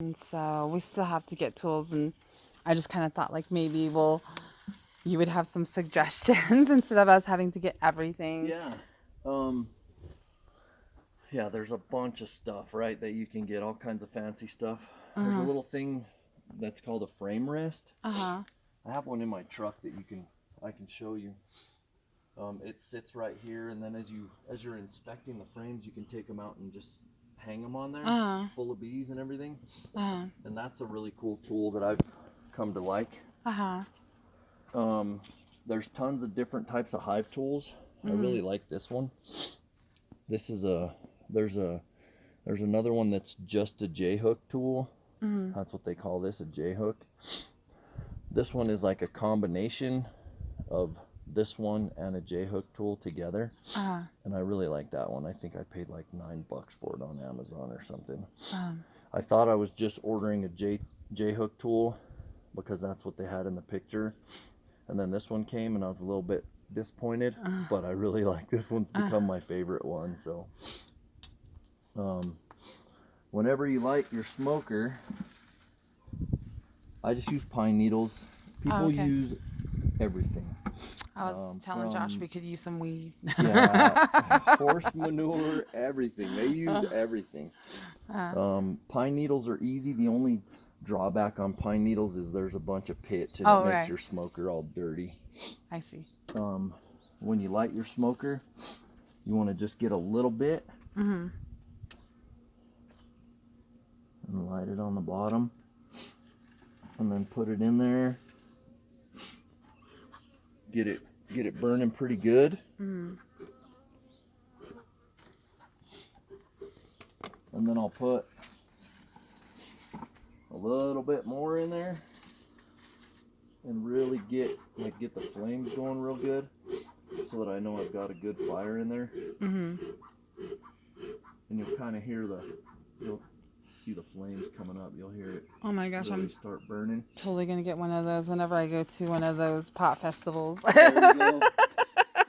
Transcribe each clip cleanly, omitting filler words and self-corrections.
And so we still have to get tools, and I just kind of thought like maybe you would have some suggestions instead of us having to get everything. Yeah. Yeah, there's a bunch of stuff, right, that you can get, all kinds of fancy stuff. There's a little thing that's called a frame rest. Uh-huh. I have one in my truck that I can show you. It sits right here, and then as you're inspecting the frames, you can take them out and just hang them on there, full of bees and everything. And that's a really cool tool that I've come to like. There's tons of different types of hive tools. I really like this one. This is there's another one that's just a J-hook tool. That's what they call this, a J-hook. This one is like a combination of this one and a J-hook tool together. And I really like that one. I think I paid like $9 for it on Amazon or something. I thought I was just ordering a J-hook tool because that's what they had in the picture. And then this one came and I was a little bit disappointed, but I really like this one's become my favorite one. So whenever you light your smoker, I just use pine needles. People use everything. I was telling Josh we could use some weed. Yeah, horse manure, everything. They use everything. Pine needles are easy. The only drawback on pine needles is there's a bunch of pitch and it makes your smoker all dirty. I see. When you light your smoker, you want to just get a little bit and light it on the bottom, and then put it in there. Get it burning pretty good. And then I'll put a little bit more in there and really get the flames going real good, so that I know I've got a good fire in there. And you'll kind of hear you'll see the flames coming up. You'll hear it. Oh my gosh, really start burning. Totally gonna get one of those whenever I go to one of those pot festivals. There you go.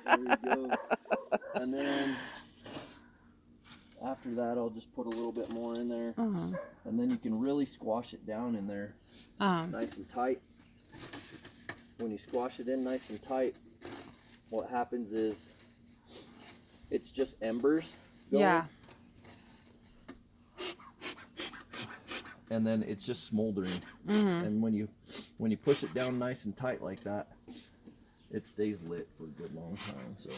There you go. And then after that, I'll just put a little bit more in there. And then you can really squash it down in there nice and tight. When you squash it in nice and tight, what happens is it's just embers going. Yeah. And then it's just smoldering. And when you push it down nice and tight like that, it stays lit for a good long time. So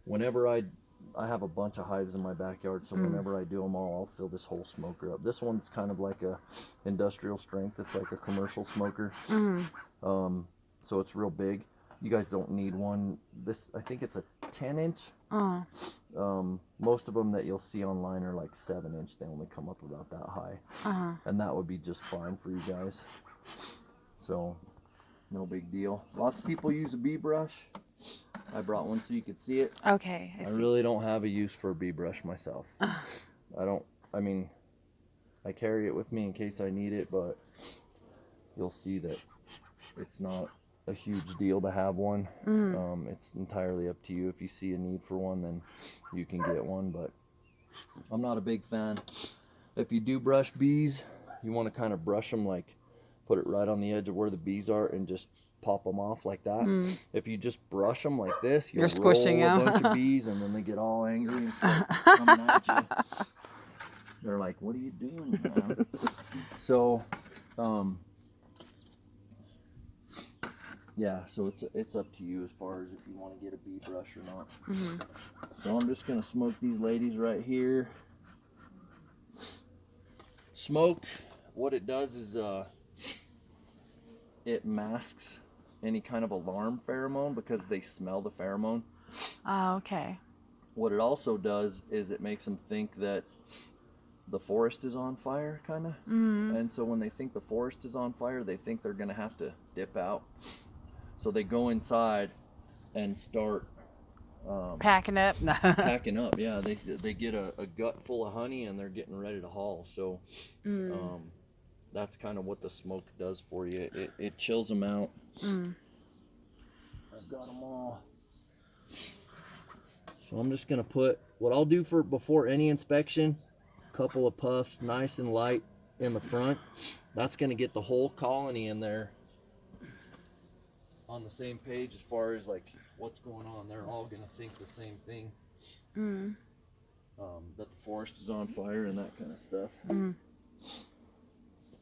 whenever I have a bunch of hives in my backyard, so whenever I do them all, I'll fill this whole smoker up. This one's kind of like a industrial strength. It's like a commercial smoker. So it's real big. You guys don't need one. This, I think it's a 10-inch. Most of them that you'll see online are like 7-inch. They only come up about that high. And that would be just fine for you guys. So no big deal. Lots of people use a bee brush. I brought one so you could see it. Okay, I see. Really don't have a use for a bee brush myself. I mean, I carry it with me in case I need it, but you'll see that it's not a huge deal to have one. It's entirely up to you. If you see a need for one, then you can get one, but I'm not a big fan. If you do brush bees, you want to kind of brush them, like put it right on the edge of where the bees are and just pop them off like that. If you just brush them like this, you're squishing a bunch of bees, and then they get all angry and start coming at you. They're like, what are you doing, man? So yeah, so it's up to you as far as if you want to get a bee brush or not. So I'm just gonna smoke these ladies right here. Smoke, what it does is it masks any kind of alarm pheromone because they smell the pheromone. Oh, okay. What it also does is it makes them think that the forest is on fire, kind of. And so when they think the forest is on fire, they think they're gonna have to dip out. So they go inside and start packing up. Packing up, yeah. They get a gut full of honey and they're getting ready to haul. So that's kind of what the smoke does for you. It chills them out. I've got them all. So I'm just gonna put what I'll do for before any inspection couple of puffs, nice and light in the front. That's going to get the whole colony in there on the same page as far as like what's going on. They're all going to think the same thing. That the forest is on fire and that kind of stuff.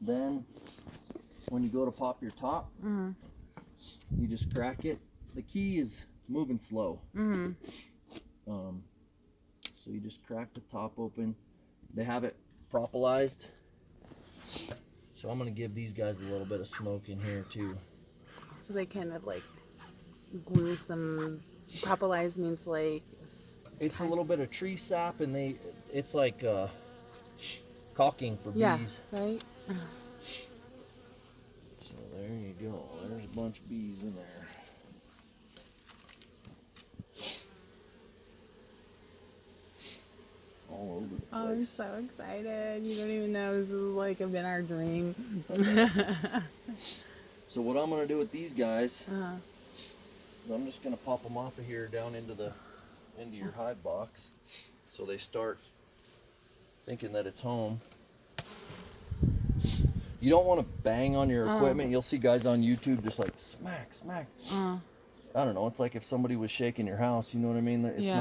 Then when you go to pop your top, you just crack it. The key is moving slow. So you just crack the top open. They have it propolized. So I'm gonna give these guys a little bit of smoke in here too. So they kind of like glue some. Propolize means like. It's a little bit of tree sap, and it's like caulking for bees. Yeah, right. So there you go. There's a bunch of bees in there. All over the place. Oh, I'm so excited. You don't even know. This is like been our dream. So what I'm going to do with these guys, is I'm just going to pop them off of here down into your hive box, so they start thinking that it's home. You don't want to bang on your equipment. You'll see guys on YouTube just like smack, smack. I don't know. It's like if somebody was shaking your house. You know what I mean? It's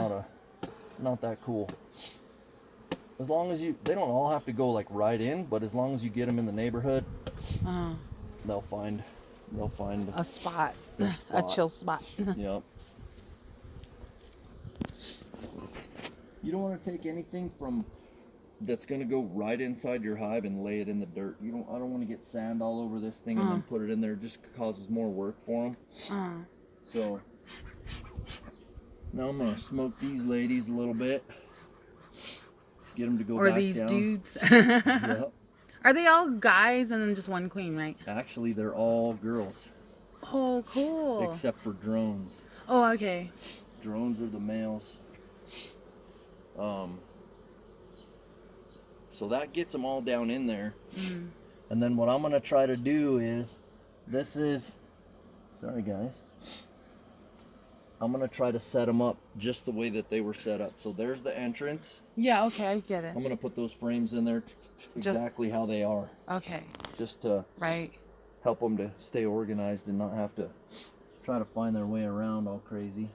not that cool. As long as they don't all have to go like right in, but as long as you get them in the neighborhood, they'll find A spot. their A spot. chill spot. Yep. You don't want to take anything that's going to go right inside your hive and lay it in the dirt. I don't want to get sand all over this thing and then put it in there. It just causes more work for them. So now I'm going to smoke these ladies a little bit. Get them to go Or back these down. dudes. Yep. Are they all guys and then just one queen, right? Actually, they're all girls. Oh, cool. Except for drones. Oh, okay. Drones are the males. So that gets them all down in there. And then what I'm going to try to do is, sorry guys, I'm going to try to set them up just the way that they were set up. So there's the entrance. Yeah, okay, I get it. I'm going to put those frames in there exactly how they are. Okay. Just to help them to stay organized and not have to try to find their way around all crazy.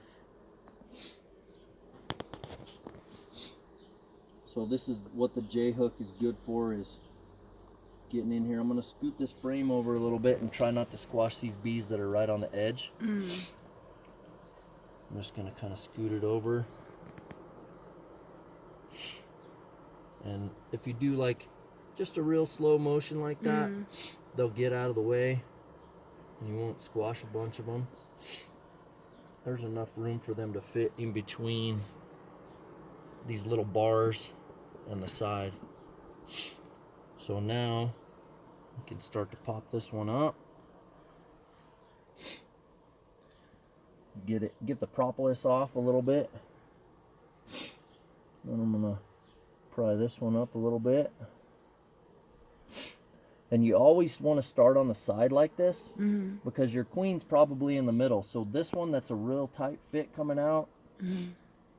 So this is what the J-hook is good for, is getting in here. I'm going to scoot this frame over a little bit and try not to squash these bees that are right on the edge. I'm just going to kind of scoot it over. And if you do like just a real slow motion like that, they'll get out of the way and you won't squash a bunch of them. There's enough room for them to fit in between these little bars and the side. So now we can start to pop this one up. Get the propolis off a little bit. Then I'm gonna pry this one up a little bit. And you always want to start on the side like this, because your queen's probably in the middle. So this one that's a real tight fit coming out,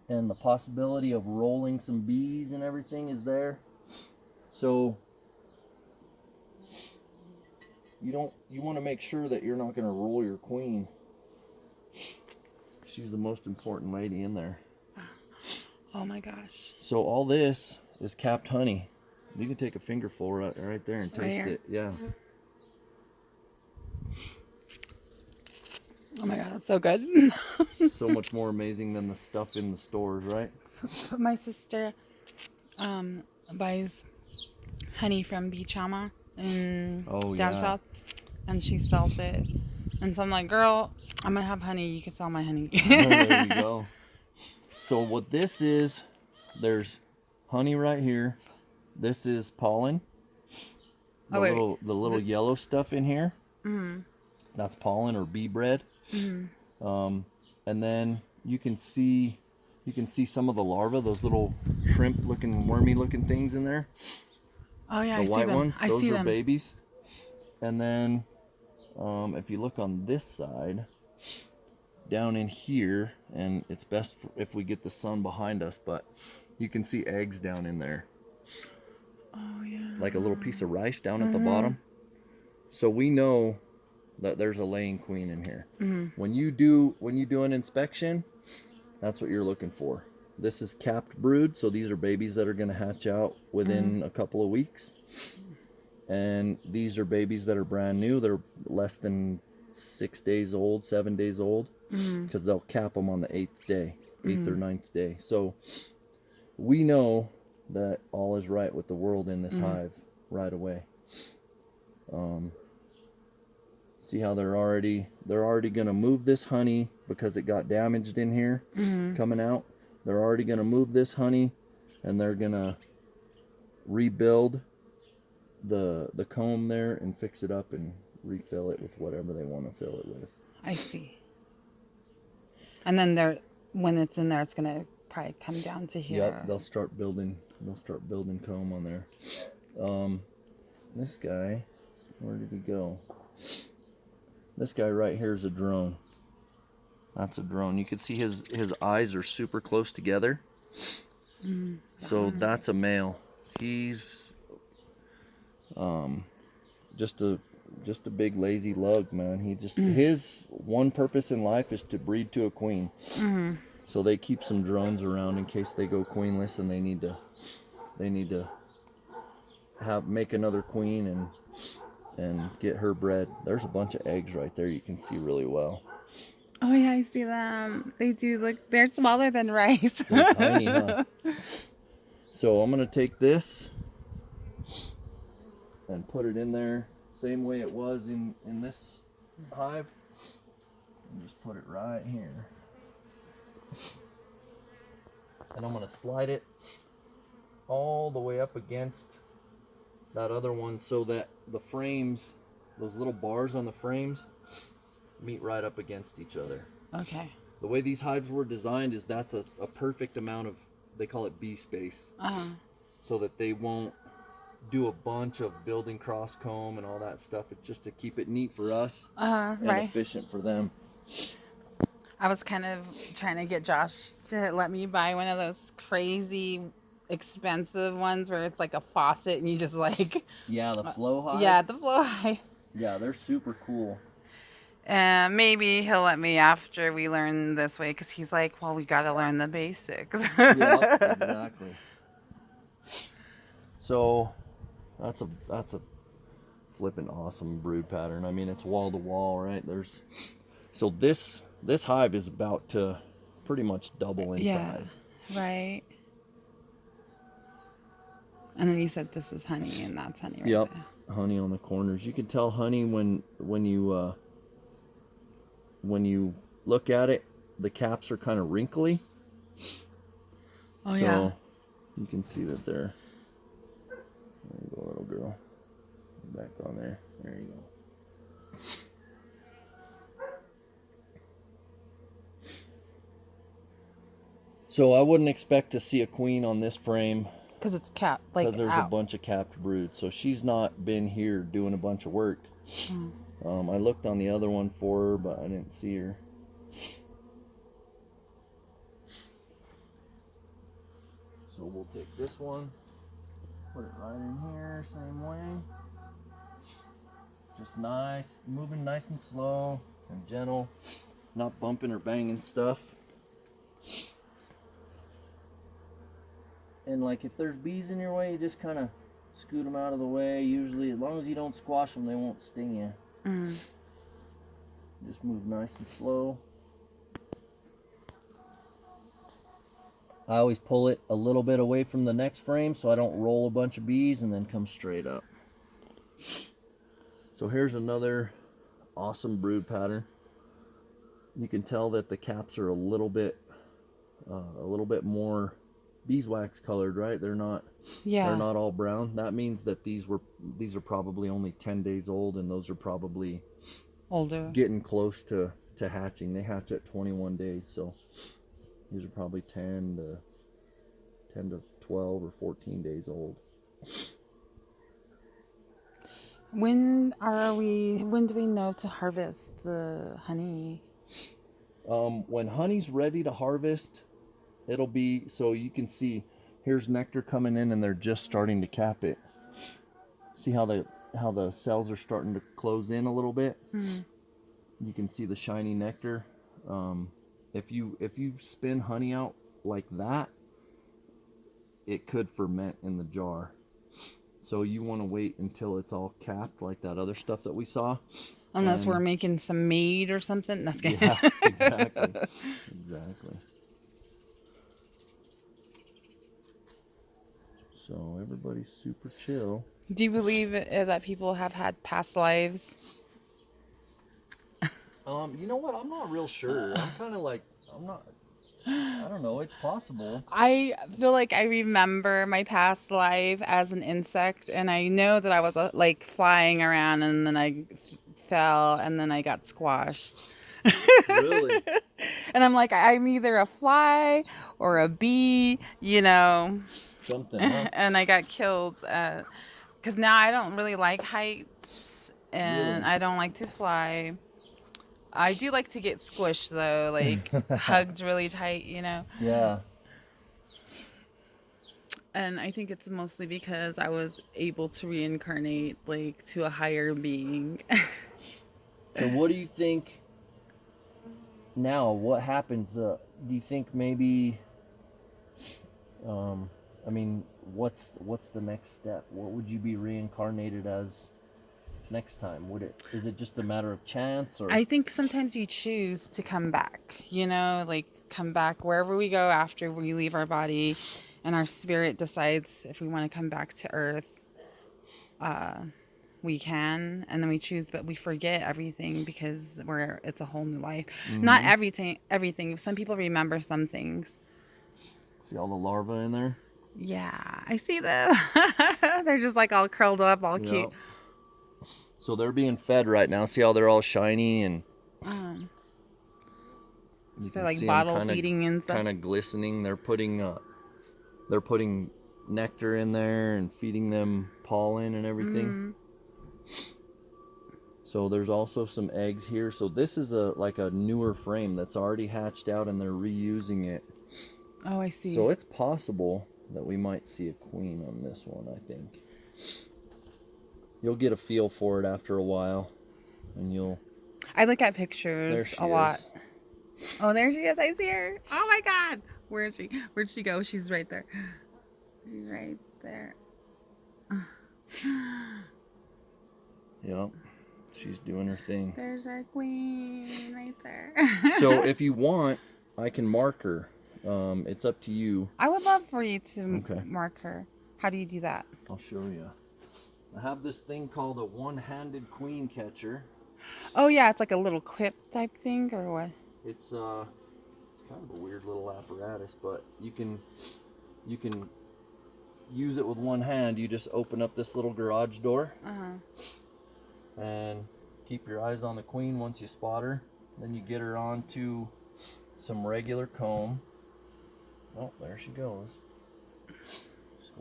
and the possibility of rolling some bees and everything is there. So you want to make sure that you're not going to roll your queen. She's the most important lady in there. Oh my gosh. So all this is capped honey. You can take a fingerful right there and taste it. Yeah. Oh my god, that's so good. So much more amazing than the stuff in the stores, right? My sister buys honey from Beachama in down south, and she sells it. And so I'm like, girl, I'm gonna have honey. You can sell my honey. There you go. So what this is, there's honey right here. This is pollen. The little yellow stuff in here. That's pollen or bee bread. And then you can see some of the larvae, those little shrimp-looking, wormy-looking things in there. Oh yeah, the I see white them. ones. I Those see are them. babies. And then if you look on this side, down in here, and it's best if we get the sun behind us, but you can see eggs down in there. Oh yeah. like a little piece of rice down at the bottom. So we know that there's a laying queen in here. When you do an inspection, that's what you're looking for. This is capped brood, so these are babies that are going to hatch out within a couple of weeks. And these are babies that are brand new. They're less than 6 days old, 7 days old, because they'll cap them on the 8th day, 8th or 9th day. So we know that all is right with the world in this hive right away. See how they're already going to move this honey because it got damaged in here coming out. They're already going to move this honey, and they're going to rebuild the comb there and fix it up and refill it with whatever they want to fill it with. I see. And then when it's in there, it's gonna probably come down to here. Yep, they'll start building comb on there. This guy, where did he go? This guy right here is a drone. That's a drone. You can see his eyes are super close together. So that's a male. He's just a big lazy lug, man. He just his one purpose in life is to breed to a queen. So they keep some drones around in case they go queenless and they need to make another queen and get her bred. There's a bunch of eggs right there you can see really well. Oh yeah, I see them. They do look. They're smaller than rice. They're tiny, huh? So I'm gonna take this and put it in there same way it was in this hive, and just put it right here. And I'm gonna slide it all the way up against that other one so that the frames, those little bars on the frames, meet right up against each other. Okay. The way these hives were designed is that's a perfect amount of, they call it bee space, so that they won't do a bunch of building cross comb and all that stuff. It's just to keep it neat for us and Right. efficient for them. I was kind of trying to get Josh to let me buy one of those crazy expensive ones where it's like a faucet and you just like Yeah, the flow hive. yeah, the flow hive. Yeah, they're super cool. And maybe he'll let me after we learn this way, because he's like, well, we got to learn the basics. Yeah, exactly. So that's a flippin' awesome brood pattern. I mean, it's wall to wall, right? So this hive is about to pretty much double in size. Right. And then you said this is honey, and that's honey right Yep, there. honey on the corners. You can tell honey when you look at it. The caps are kind of wrinkly. Oh so yeah. You can see that they're. There you go, little girl. Back on there. There you go. So I wouldn't expect to see a queen on this frame Because it's capped, like because there's out. a bunch of capped brood. So she's not been here doing a bunch of work. I looked on the other one for her, but I didn't see her. So we'll take this one, put it right in here, same way. Just nice, moving nice and slow and gentle, not bumping or banging stuff. And like if there's bees in your way, you just kind of scoot them out of the way. Usually, as long as you don't squash them, they won't sting you. Just move nice and slow. I always pull it a little bit away from the next frame so I don't roll a bunch of bees and then come straight up. So here's another awesome brood pattern. You can tell that the caps are a little bit more beeswax colored, right? They're not all brown. That means that these are probably only 10 days old, and those are probably Older. getting close to hatching. They hatch at 21 days, so these are probably 10 to 12 or 14 days old. When do we know to harvest the honey? When honey's ready to harvest, it'll be, so you can see here's nectar coming in and they're just starting to cap it. See how the cells are starting to close in a little bit? Mhm. You can see the shiny nectar. If you spin honey out like that, it could ferment in the jar. So you want to wait until it's all capped like that other stuff that we saw. Unless we're And making some mead or something. That's good. yeah, exactly. Exactly. So everybody's super chill. Do you believe that people have had past lives? You know what? I'm not real sure. I'm kind of like, I don't know. It's possible. I feel like I remember my past life as an insect, and I know that I was like flying around, and then I fell, and then I got squashed. Really? And I'm like, I'm either a fly or a bee, you know, Something, huh? and I got killed because now I don't really like heights, and Really? I don't like to fly. I do like to get squished though, like hugged really tight, you know. Yeah. And I think it's mostly because I was able to reincarnate like to a higher being. So what do you think now? What happens? Do you think maybe? I mean, what's the next step? What would you be reincarnated as next time? Is it just a matter of chance or? I think sometimes you choose to come back, you know, like come back wherever we go after we leave our body, and our spirit decides if we want to come back to earth. We can, and then we choose, but we forget everything because it's a whole new life. Not everything. Some people remember some things. See all the larvae in there? Yeah, I see them. They're just like all curled up, all cute. So they're being fed right now. See how they're all shiny and you So can like see bottle them feeding and stuff. kind of glistening. They're putting nectar in there and feeding them pollen and everything. So there's also some eggs here. So this is like a newer frame that's already hatched out and they're reusing it. Oh, I see. So it's possible that we might see a queen on this one, I think. You'll get a feel for it after a while and I look at there pictures she a lot. is. Oh, there she is. I see her. Oh my God. Where is she? Where'd she go? She's right there. She's right there. Yep. She's doing her thing. There's our queen right there. So if you want, I can mark her. It's up to you. I would love for you to Okay. mark her. How do you do that? I'll show you. I have this thing called a one-handed queen catcher. Oh yeah, it's like a little clip type thing or what? It's kind of a weird little apparatus, but you can use it with one hand. You just open up this little garage door and keep your eyes on the queen once you spot her. Then you get her onto some regular comb. Oh, there she goes.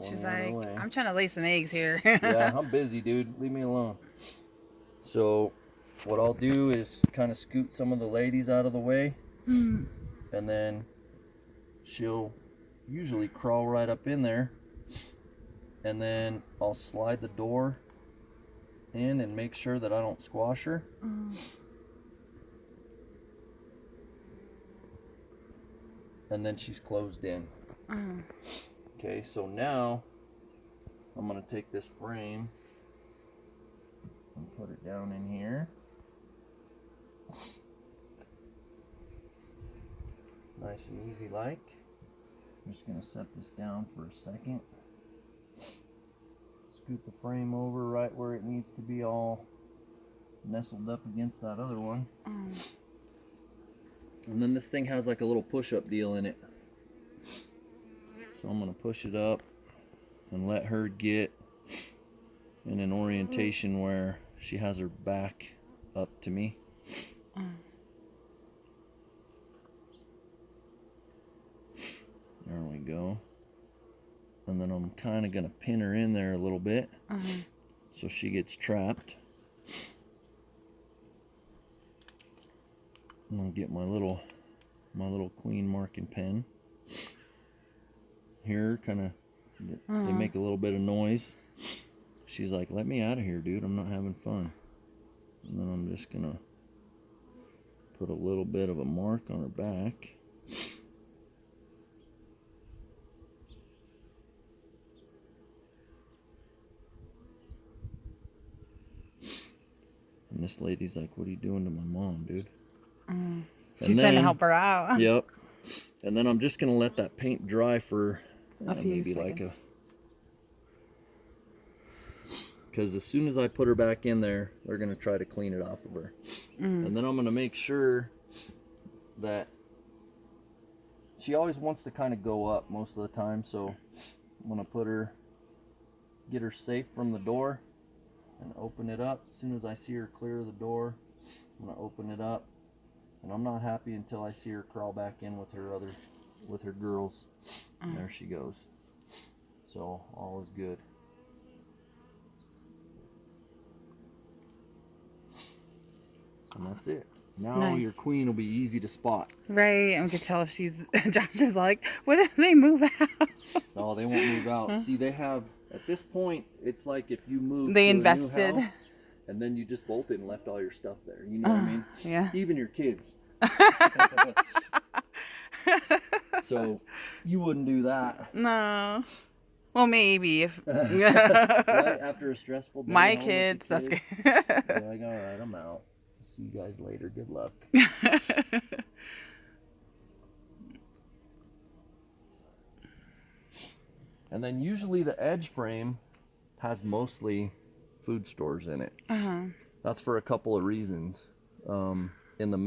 She's like, I'm trying to lay some eggs here. Yeah, I'm busy, dude. Leave me alone. So what I'll do is kind of scoot some of the ladies out of the way, and then she'll usually crawl right up in there, and then I'll slide the door in and make sure that I don't squash her. And then she's closed in. Okay, so now I'm gonna take this frame and put it down in here. Nice and easy like. I'm just gonna set this down for a second. Scoot the frame over right where it needs to be, all nestled up against that other one. And then this thing has like a little push-up deal in it. So I'm gonna push it up and let her get in an orientation where she has her back up to me. There we go. And then I'm kind of gonna pin her in there a little bit so she gets trapped. I'm gonna get my little queen marking pen. Here, kind of, they make a little bit of noise. she's like, let me out of here, dude. I'm not having fun. And then I'm just gonna put a little bit of a mark on her back. And this lady's like, what are you doing to my mom, dude? She's trying to help her out. Yep. And then I'm just gonna let that paint dry for A few maybe seconds. because as soon as I put her back in there, they're gonna try to clean it off of her. And then I'm gonna make sure that she always wants to kind of go up most of the time, so I'm gonna get her safe from the door and open it up. As soon as I see her clear the door, I'm gonna open it up. And I'm not happy until I see her crawl back in with her girls. And there she goes. So all is good. And that's it. Now Nice. your queen will be easy to spot. Right, and we could tell if she's. Josh is like, what if they move out? No, they won't move out. See, they have, at this point, it's like if you move They to invested. a new house and then you just bolted and left all your stuff there. You know what I mean? Yeah. Even your kids. So you wouldn't do that. No. Well, maybe if. Right after a stressful day. My home with the kids, that's good. You're like, all right, I'm out. See you guys later. Good luck. And then usually the edge frame has mostly food stores in it. That's for a couple of reasons. In the